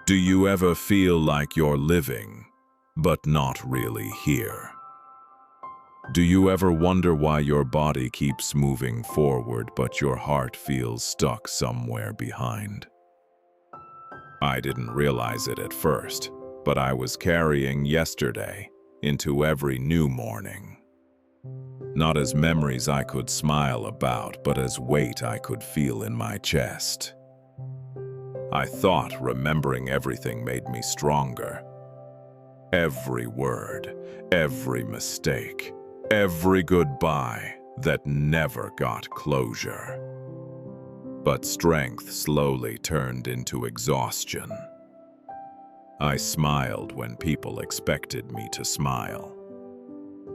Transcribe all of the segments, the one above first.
Do you ever feel like you're living, but not really here? Do you ever wonder why your body keeps moving forward, but your heart feels stuck somewhere behind? I didn't realize it at first, but I was carrying yesterday into every new morning. Not as memories I could smile about, but as weight I could feel in my chest. I thought remembering everything made me stronger. Every word, every mistake, every goodbye that never got closure. But strength slowly turned into exhaustion. I smiled when people expected me to smile.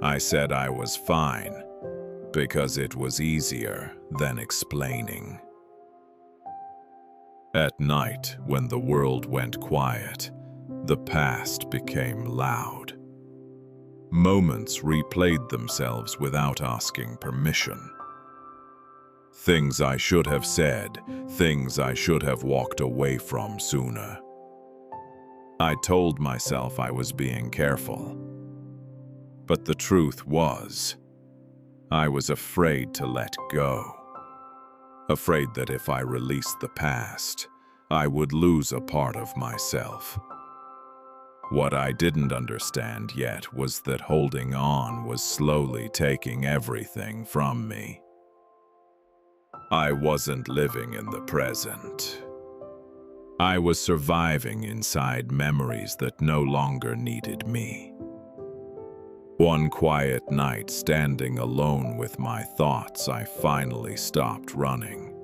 I said I was fine because it was easier than explaining. At night, when the world went quiet, the past became loud. Moments replayed themselves without asking permission. Things I should have said, things I should have walked away from sooner. I told myself I was being careful. But the truth was, I was afraid to let go. Afraid that if I released the past, I would lose a part of myself. What I didn't understand yet was that holding on was slowly taking everything from me. I wasn't living in the present. I was surviving inside memories that no longer needed me. One quiet night, standing alone with my thoughts, I finally stopped running.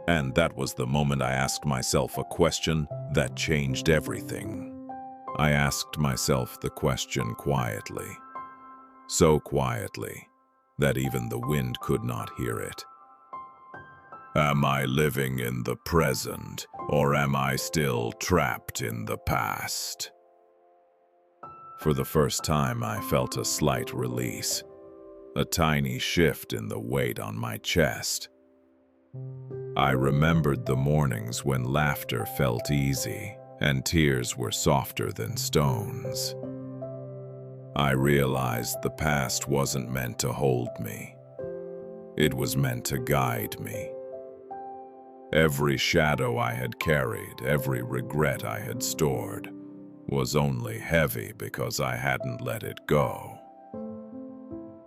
And that was the moment I asked myself a question that changed everything. I asked myself the question quietly, so quietly that even the wind could not hear it. Am I living in the present, or am I still trapped in the past? For the first time, I felt a slight release, a tiny shift in the weight on my chest. I remembered the mornings when laughter felt easy and tears were softer than stones. I realized the past wasn't meant to hold me. It was meant to guide me. Every shadow I had carried, every regret I had stored, was only heavy because I hadn't let it go.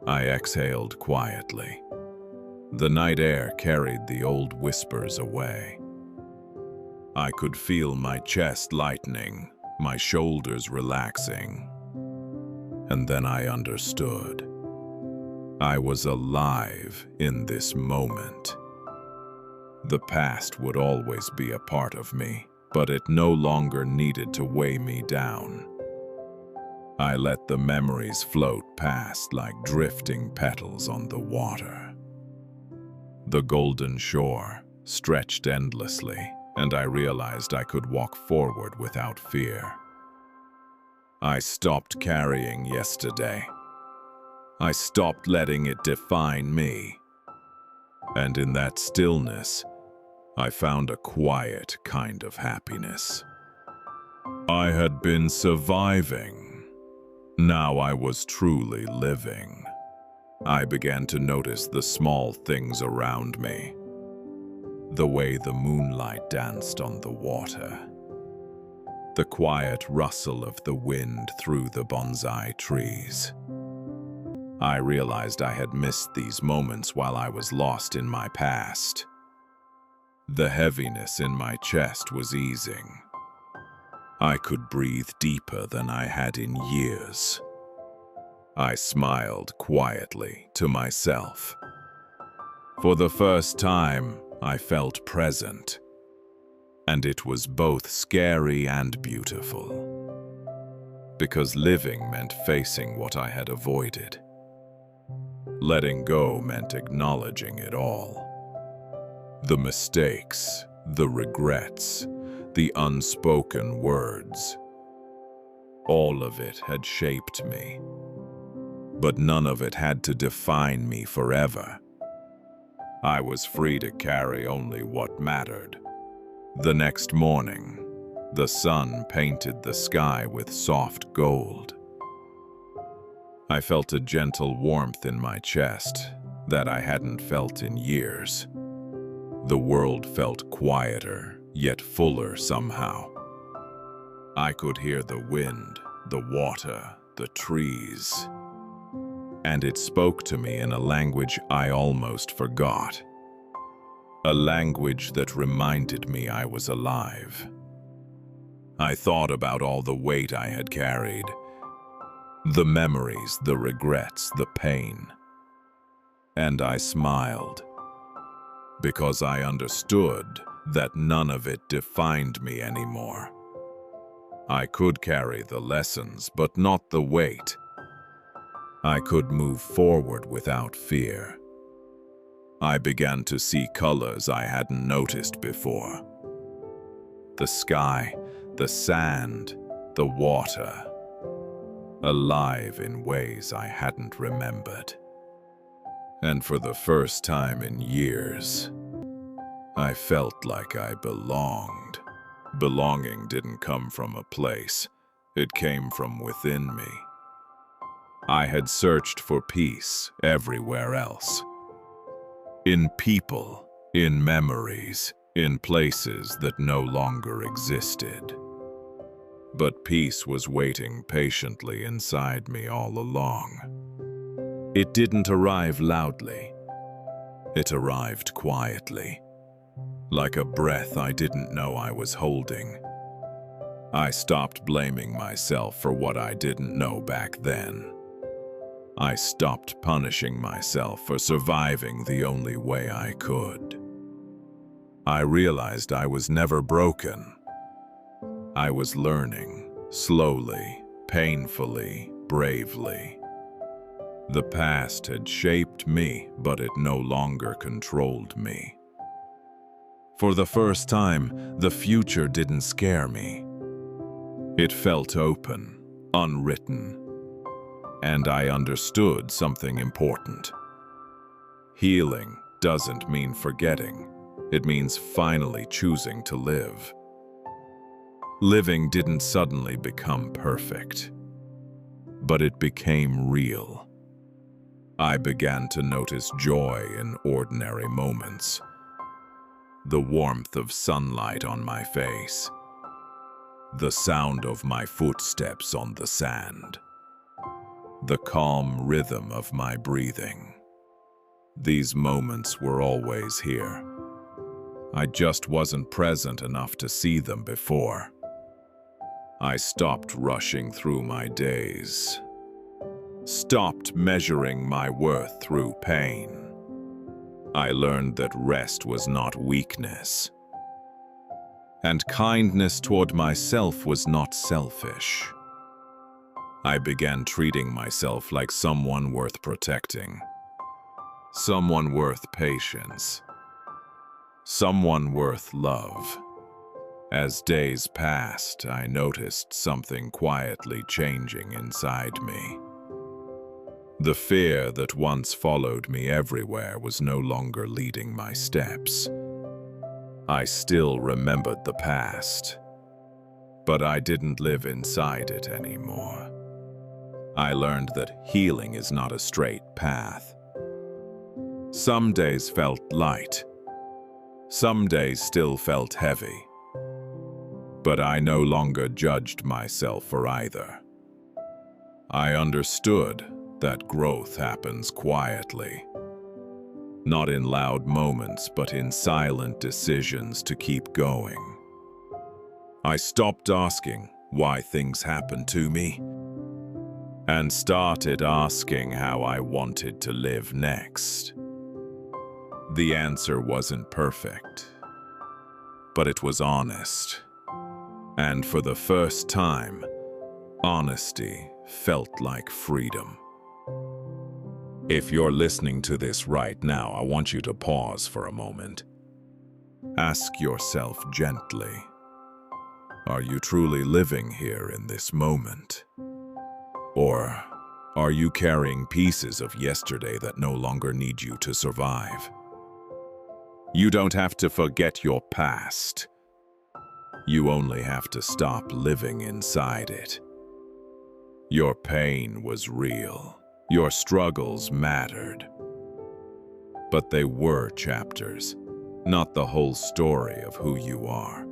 I exhaled quietly. The night air carried the old whispers away. I could feel my chest lightening, my shoulders relaxing. And then I understood. I was alive in this moment. The past would always be a part of me, but it no longer needed to weigh me down. I let the memories float past like drifting petals on the water. The golden shore stretched endlessly, and I realized I could walk forward without fear. I stopped carrying yesterday. I stopped letting it define me. And in that stillness, I found a quiet kind of happiness. I had been surviving. Now I was truly living. I began to notice the small things around me. The way the moonlight danced on the water. The quiet rustle of the wind through the bonsai trees. I realized I had missed these moments while I was lost in my past. The heaviness in my chest was easing. I could breathe deeper than I had in years. I smiled quietly to myself. For the first time, I felt present, and it was both scary and beautiful. Because living meant facing what I had avoided. Letting go meant acknowledging it all. The mistakes, the regrets, the unspoken words. All of it had shaped me. But none of it had to define me forever. I was free to carry only what mattered. The next morning, The sun painted the sky with soft gold. I felt a gentle warmth in my chest that I hadn't felt in years. The world felt quieter, yet fuller somehow. I could hear the wind, the water, the trees, and it spoke to me in a language I almost forgot. A language that reminded me I was alive. I thought about all the weight I had carried, the memories, the regrets, the pain. And I smiled, because I understood that none of it defined me anymore. I could carry the lessons, but not the weight. I could move forward without fear. I began to see colors I hadn't noticed before. The sky, the sand, the water, alive in ways I hadn't remembered. And for the first time in years, I felt like I belonged. Belonging didn't come from a place, it came from within me. I had searched for peace everywhere else. In people, in memories, in places that no longer existed. But peace was waiting patiently inside me all along. It didn't arrive loudly. It arrived quietly, like a breath I didn't know I was holding. I stopped blaming myself for what I didn't know back then. I stopped punishing myself for surviving the only way I could. I realized I was never broken. I was learning, slowly, painfully, bravely. The past had shaped me, but it no longer controlled me. For the first time, the future didn't scare me. It felt open, unwritten, and I understood something important. Healing doesn't mean forgetting. It means finally choosing to live. Living didn't suddenly become perfect, but it became real. I began to notice joy in ordinary moments. The warmth of sunlight on my face. The sound of my footsteps on the sand. The calm rhythm of my breathing. These moments were always here. I just wasn't present enough to see them before. I stopped rushing through my days. Stopped measuring my worth through pain. I learned that rest was not weakness. And kindness toward myself was not selfish. I began treating myself like someone worth protecting. Someone worth patience. Someone worth love. As days passed, I noticed something quietly changing inside me. The fear that once followed me everywhere was no longer leading my steps. I still remembered the past, but I didn't live inside it anymore. I learned that healing is not a straight path. Some days felt light. Some days still felt heavy. But I no longer judged myself for either. I understood that growth happens quietly. Not in loud moments, but in silent decisions to keep going. I stopped asking why things happened to me, and started asking how I wanted to live next. The answer wasn't perfect, but it was honest. And for the first time, honesty felt like freedom. If you're listening to this right now, I want you to pause for a moment. Ask yourself gently, are you truly living here in this moment? Or are you carrying pieces of yesterday that no longer need you to survive? You don't have to forget your past. You only have to stop living inside it. Your pain was real. Your struggles mattered. But they were chapters, not the whole story of who you are.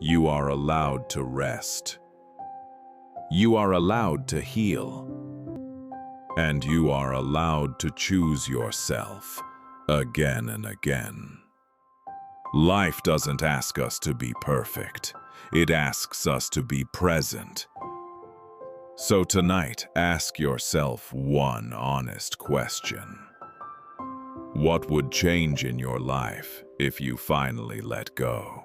You are allowed to rest. You are allowed to heal. And you are allowed to choose yourself again and again. Life doesn't ask us to be perfect. It asks us to be present. So tonight, ask yourself one honest question. What would change in your life if you finally let go?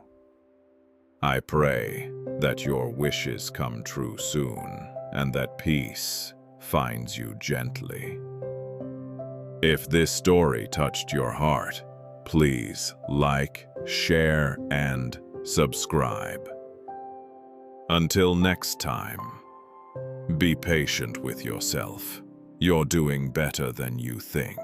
I pray that your wishes come true soon and that peace finds you gently. If this story touched your heart, please like, share, and subscribe. Until next time, be patient with yourself. You're doing better than you think.